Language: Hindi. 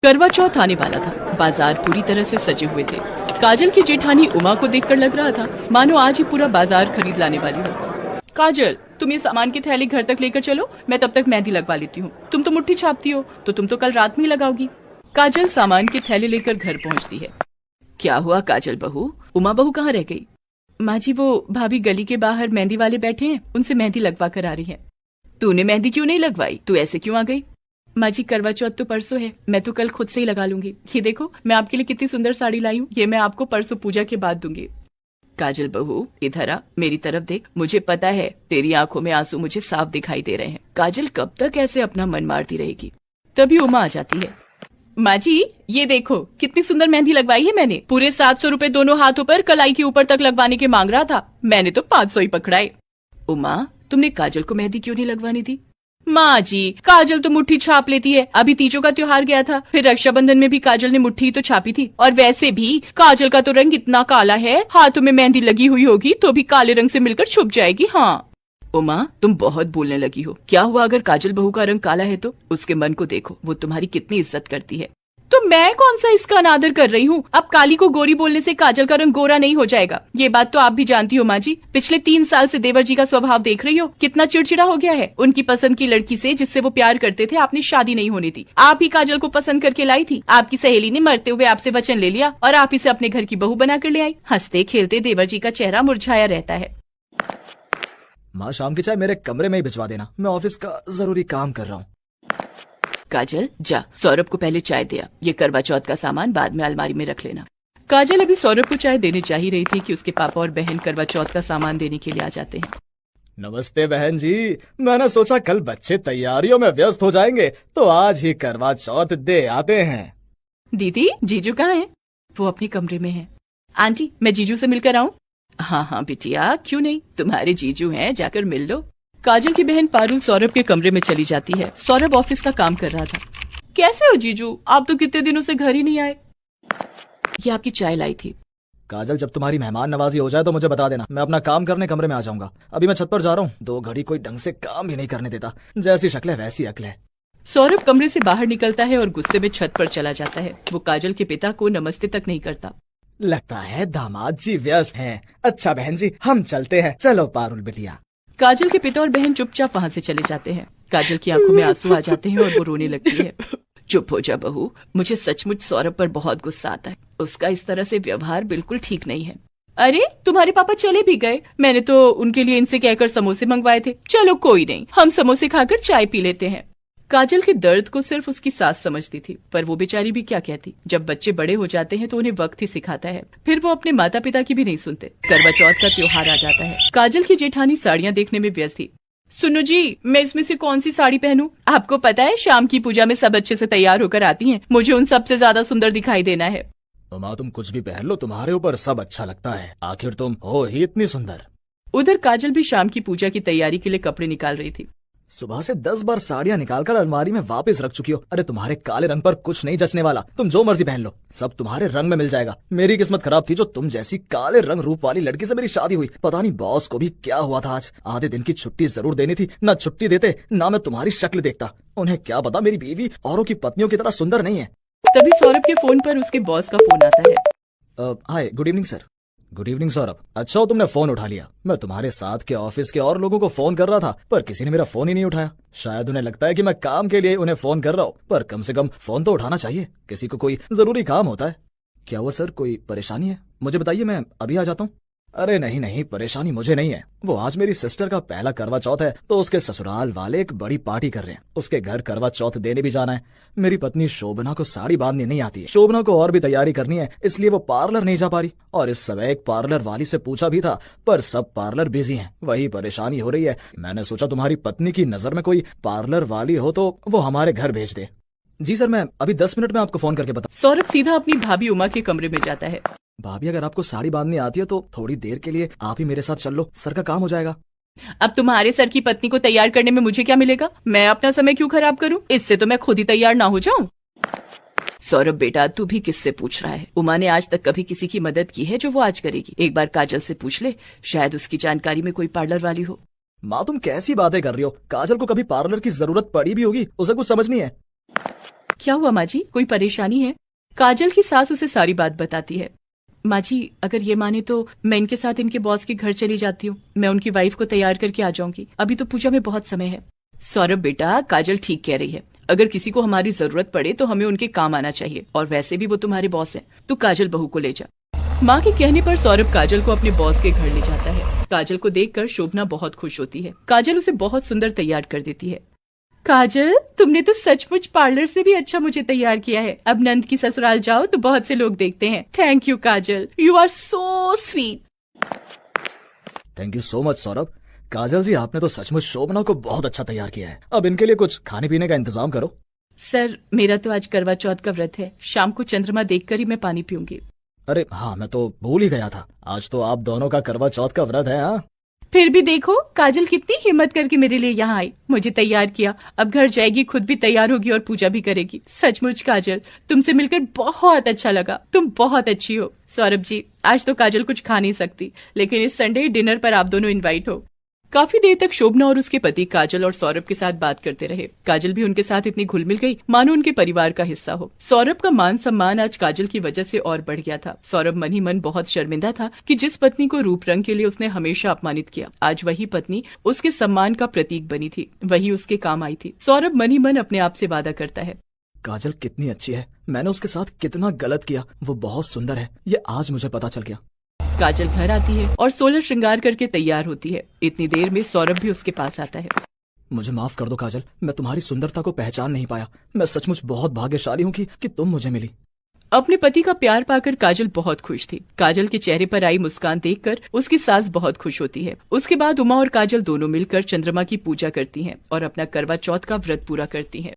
करवा चौथ आने वाला था। बाजार पूरी तरह से सजे हुए थे। काजल की जेठानी उमा को देखकर लग रहा था मानो आज ही पूरा बाजार खरीद लाने वाली हो। काजल, तुम ये सामान की थैली घर तक लेकर चलो, मैं तब तक मेहंदी लगवा लेती हूँ। तुम तो मुट्ठी छापती हो, तो तुम तो कल रात में ही लगाओगी। काजल सामान की थैली लेकर घर पहुँचती है। क्या हुआ काजल बहू, उमा बहू कहाँ रह गई? माँ जी, वो भाभी गली के बाहर मेहंदी वाले बैठे हैं, उनसे मेहंदी लगवा कर आ रही है। तूने मेहंदी क्यों नहीं लगवाई? तू ऐसे क्यों आ गई? माँ जी, करवा चौथ तो परसों है, मैं तो कल खुद से ही लगा लूंगी। ये देखो, मैं आपके लिए कितनी सुंदर साड़ी लाई हूँ, ये मैं आपको परसों पूजा के बाद दूंगी। काजल बहू, इधर आ, मेरी तरफ देख। मुझे पता है तेरी आंखों में आंसू मुझे साफ दिखाई दे रहे हैं। काजल कब तक ऐसे अपना मन मारती रहेगी? तभी उमा आ जाती है। माँ जी, ये देखो कितनी सुंदर मेहंदी लगवाई है मैंने। पूरे 700 रुपए दोनों हाथों पर कलाई के ऊपर तक लगवाने के मांग रहा था, मैंने तो 500 ही पकड़ाए। उमा, तुमने काजल को मेहंदी क्यों नहीं लगवानी दी? माँ जी, काजल तो मुट्ठी छाप लेती है। अभी तीजों का त्योहार गया था, फिर रक्षाबंधन में भी काजल ने मुट्ठी ही तो छापी थी। और वैसे भी काजल का तो रंग इतना काला है, हाथों में मेहंदी लगी हुई होगी तो भी काले रंग से मिलकर छुप जाएगी। हाँ उमा, तुम बहुत बोलने लगी हो। क्या हुआ अगर काजल बहू का रंग काला है तो? उसके मन को देखो, वो तुम्हारी कितनी इज्जत करती है। तो मैं कौन सा इसका अनादर कर रही हूँ? अब काली को गोरी बोलने से काजल का रंग गोरा नहीं हो जाएगा, ये बात तो आप भी जानती हो माँ जी। पिछले 3 साल से देवर जी का स्वभाव देख रही हो, कितना चिड़चिड़ा हो गया है। उनकी पसंद की लड़की से जिससे वो प्यार करते थे आपने शादी नहीं होने दी। आप ही काजल को पसंद करके लाई थी। आपकी सहेली ने मरते हुए आपसे वचन ले लिया और आप इसे अपने घर की बहू बना कर ले आई। हंसते खेलते देवर जी का चेहरा मुरझाया रहता है। माँ, शाम की चाय मेरे कमरे में ही भिजवा देना, मैं ऑफिस का जरूरी काम कर रहा हूँ। काजल जा, सौरभ को पहले चाय दिया। ये करवा चौथ का सामान बाद में अलमारी में रख लेना। काजल अभी सौरभ को चाय देने जा ही रही थी कि उसके पापा और बहन करवा चौथ का सामान देने के लिए आ जाते हैं। नमस्ते बहन जी, मैंने सोचा कल बच्चे तैयारियों में व्यस्त हो जाएंगे तो आज ही करवा चौथ दे आते हैं। दीदी, जीजू कहाँ हैं? वो अपने कमरे में है। आंटी, मैं जीजू से मिलकर आऊँ? हाँ हाँ बिटिया, क्यों नहीं, तुम्हारे जीजू हैं, जाकर मिल लो। काजल की बहन पारुल सौरभ के कमरे में चली जाती है। सौरभ ऑफिस का काम कर रहा था। कैसे हो जीजू, आप तो कितने दिनों से घर ही नहीं आए। ये आपकी चाय लाई थी। काजल, जब तुम्हारी मेहमान नवाजी हो जाए तो मुझे बता देना, मैं अपना काम करने कमरे में आ जाऊंगा। अभी मैं छत पर जा रहा हूँ, 2 घड़ी कोई ढंग से काम भी नहीं करने देता। जैसी शक्ल है वैसी अक्ल है। सौरभ कमरे से बाहर निकलता है और गुस्से में छत पर चला जाता है। वो काजल के पिता को नमस्ते तक नहीं करता। लगता है दामाद जी व्यस्त हैं। अच्छा बहन जी, हम चलते हैं। चलो पारुल बिटिया। काजल के पिता और बहन चुपचाप वहाँ से चले जाते हैं। काजल की आंखों में आंसू आ जाते हैं और वो रोने लगती है। चुप हो जा बहू, मुझे सचमुच सौरभ पर बहुत गुस्सा आता है। उसका इस तरह से व्यवहार बिल्कुल ठीक नहीं है। अरे, तुम्हारे पापा चले भी गए, मैंने तो उनके लिए इनसे कहकर समोसे मंगवाए थे। चलो कोई नहीं, हम समोसे खाकर चाय पी लेते हैं। काजल के दर्द को सिर्फ उसकी सास समझती थी, पर वो बेचारी भी क्या कहती। जब बच्चे बड़े हो जाते हैं तो उन्हें वक्त ही सिखाता है, फिर वो अपने माता पिता की भी नहीं सुनते। करवा चौथ का त्योहार आ जाता है। काजल की जेठानी साड़ियाँ देखने में व्यस्त थी। सुनो जी, मैं इसमें से कौन सी साड़ी पहनूं? आपको पता है शाम की पूजा में सब अच्छे से तैयार होकर आती हैं, मुझे उन सबसे ज्यादा सुंदर दिखाई देना है। तो माँ, तुम कुछ भी पहन लो, तुम्हारे ऊपर सब अच्छा लगता है, आखिर तुम हो ही इतनी सुंदर। उधर काजल भी शाम की पूजा की तैयारी के लिए कपड़े निकाल रही थी। सुबह से 10 बार साड़ियाँ निकालकर अलमारी में वापस रख चुकी हो। अरे तुम्हारे काले रंग पर कुछ नहीं जचने वाला, तुम जो मर्जी पहन लो, सब तुम्हारे रंग में मिल जाएगा। मेरी किस्मत खराब थी जो तुम जैसी काले रंग रूप वाली लड़की से मेरी शादी हुई। पता नहीं बॉस को भी क्या हुआ था आज, आधे दिन की छुट्टी जरूर देनी थी, ना छुट्टी देते ना मैं तुम्हारी शक्ल देखता। उन्हें क्या पता मेरी बीवी औरों की पत्नियों की तरह सुंदर नहीं है। तभी सौरभ के फोन पर उसके बॉस का फोन आता है। Hi, good evening sir. Good evening Saurabh. अच्छा तुमने फोन उठा लिया। मैं तुम्हारे साथ के ऑफिस के और लोगों को फोन कर रहा था, पर किसी ने मेरा फोन ही नहीं उठाया। शायद उन्हें लगता है कि मैं काम के लिए उन्हें फोन कर रहा हूँ, पर कम से कम फोन तो उठाना चाहिए, किसी को कोई जरूरी काम होता है। क्या हुआ सर, कोई परेशानी है? मुझे बताइए, मैं अभी आ जाता हूँ। अरे नहीं नहीं, परेशानी मुझे नहीं है। वो आज मेरी सिस्टर का पहला करवा चौथ है तो उसके ससुराल वाले एक बड़ी पार्टी कर रहे हैं। उसके घर करवा चौथ देने भी जाना है। मेरी पत्नी शोभना को साड़ी बांधनी नहीं आती है। शोभना को और भी तैयारी करनी है, इसलिए वो पार्लर नहीं जा पा रही। और इस समय एक पार्लर वाली से पूछा भी था, पर सब पार्लर बिजी हैं। वही परेशानी हो रही है। मैंने सोचा तुम्हारी पत्नी की नजर में कोई पार्लर वाली हो तो वो हमारे घर भेज दे। जी सर, मैं अभी 10 मिनट में आपको फोन करके बता। सौरभ सीधा अपनी भाभी उमा के कमरे में जाता है। भाभी, अगर आपको साड़ी बांधनी आती है तो थोड़ी देर के लिए आप ही मेरे साथ चल लो, सर का काम हो जाएगा। अब तुम्हारे सर की पत्नी को तैयार करने में मुझे क्या मिलेगा? मैं अपना समय क्यों खराब करूं? इससे तो मैं खुद ही तैयार ना हो जाऊं। सौरभ बेटा, तू भी किससे पूछ रहा है? उमा ने आज तक कभी किसी की मदद की है जो वो आज करेगी? एक बार काजल से पूछ ले, शायद उसकी जानकारी में कोई पार्लर वाली हो। माँ, तुम कैसी बातें कर रही हो? काजल को कभी पार्लर की जरूरत पड़ी भी होगी, उसे कुछ समझ नहीं है। क्या हुआ माँ जी, कोई परेशानी है? काजल की सास उसे सारी बात बताती है। माँ जी, अगर ये माने तो मैं इनके साथ इनके बॉस के घर चली जाती हूँ। मैं उनकी वाइफ को तैयार करके आ जाऊंगी। अभी तो पूजा में बहुत समय है। सौरभ बेटा, काजल ठीक कह रही है। अगर किसी को हमारी जरूरत पड़े तो हमें उनके काम आना चाहिए, और वैसे भी वो तुम्हारे बॉस हैं। तू काजल बहू को ले जा। माँ के कहने पर सौरभ काजल को अपने बॉस के घर ले जाता है। काजल को देखकर शोभना बहुत खुश होती है। काजल उसे बहुत सुंदर तैयार कर देती है। काजल, तुमने तो सचमुच पार्लर से भी अच्छा मुझे तैयार किया है। अब नंद की ससुराल जाओ तो बहुत से लोग देखते हैं। Thank you Kajal, you are so sweet. Thank you so much Saurabh. Kajal ji, आपने तो सचमुच शोभना को बहुत अच्छा तैयार किया है। अब इनके लिए कुछ खाने पीने का इंतजाम करो। सर, मेरा तो आज करवा चौथ का व्रत है। शाम को चंद्रमा देखकर ही मैं पानी पीऊंगी। अरे हाँ, मैं तो भूल ही गया था। आज तो आप दोनों का करवा चौथ का व्रत है। हाँ, फिर भी देखो काजल कितनी हिम्मत करके मेरे लिए यहाँ आई, मुझे तैयार किया। अब घर जाएगी, खुद भी तैयार होगी और पूजा भी करेगी। सचमुच काजल, तुमसे मिलकर बहुत अच्छा लगा। तुम बहुत अच्छी हो। सौरभ जी, आज तो काजल कुछ खा नहीं सकती, लेकिन इस संडे डिनर पर आप दोनों इनवाइट हो। काफी देर तक शोभना और उसके पति काजल और सौरभ के साथ बात करते रहे। काजल भी उनके साथ इतनी घुल मिल गई मानो उनके परिवार का हिस्सा हो। सौरभ का मान सम्मान आज काजल की वजह से और बढ़ गया था। सौरभ मन ही मन बहुत शर्मिंदा था कि जिस पत्नी को रूप रंग के लिए उसने हमेशा अपमानित किया, आज वही पत्नी उसके सम्मान का प्रतीक बनी थी, वही उसके काम आई थी। सौरभ मन ही मन अपने आप से वादा करता है, काजल कितनी अच्छी है। मैंने उसके साथ कितना गलत किया। वो बहुत सुंदर है, ये आज मुझे पता चल गया। काजल घर आती है और 16 श्रृंगार करके तैयार होती है। इतनी देर में सौरभ भी उसके पास आता है। मुझे माफ कर दो काजल, मैं तुम्हारी सुंदरता को पहचान नहीं पाया। मैं सचमुच बहुत भाग्यशाली हूँ कि तुम मुझे मिली। अपने पति का प्यार पाकर काजल बहुत खुश थी। काजल के चेहरे पर आई मुस्कान देखकर उसकी सास बहुत खुश होती है। उसके बाद उमा और काजल दोनों मिलकर चंद्रमा की पूजा करती हैं और अपना करवा चौथ का व्रत पूरा करती हैं।